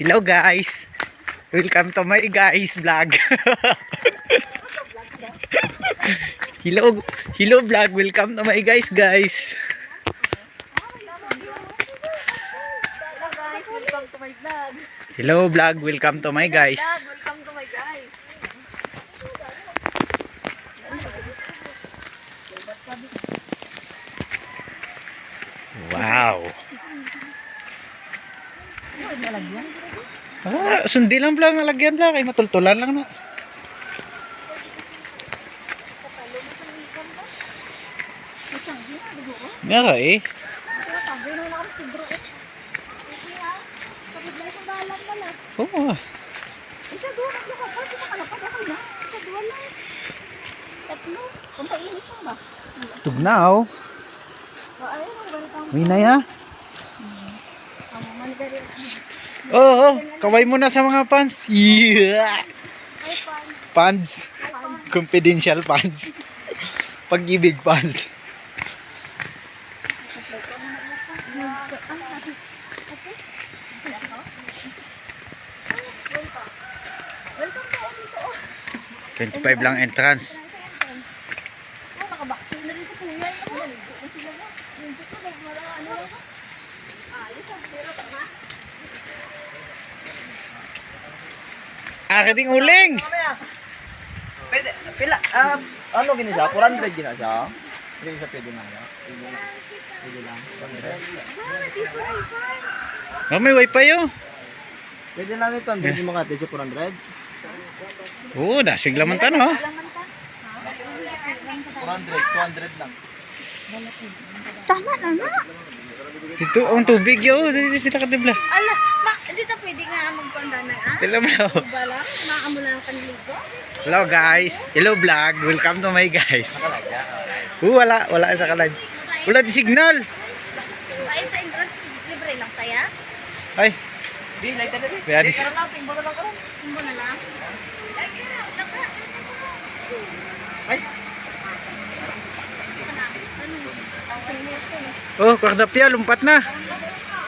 Hello guys. Welcome to my guys vlog. Hello vlog. Welcome to my guys. Hello guys, welcome to my vlog. Hello vlog. Welcome to my guys. Welcome to my guys. Wow. Sundi lang vlog, nalagyan vlog ay matultulan lang na. Nga eh. Oo. Isa doon, naglukapan, kumakalapad ako na. Isa doon lang. Tatlo. Kung painit pa ba? Tugnaw. Ayun, welcome. Uy na ya. Oo, kaway mo na sa mga fans. Yeah. Ay, pan. Fans. Confidential fans. Pag-ibig fans. Welcome po dito. 25 lang entrance. Nakabaksin na rin si kuya. Sila na. Yung dito, wala ano. Ayos ang pero tama. Aking uling. Pwede, pila, ano gini siya? 400 gina siya? Hindi siya pwede na siya? Pwede lang, 400. Oh, may wifi oh. Pwede lang ito, pwede mga tisyo 400? Oo, dasigla man tano ha. 400, 200 lang. Tama na na. Dito ang tubig yo, dito sila kadibla. Ala, dito pwede nga magpanda na Tila mo. Bala, maamo na ang kaniligo. Hello guys. Hello vlog. Welcome to my guys. Wala sa kalag. Wala di signal. Ay, sa entrance, libre lang saya. Ay, Di, light na rin. Pwede. Di, karoon lang, timbo na lang karoon. Tumbo na lang. Ay, oh, kakdapya, lumpat na.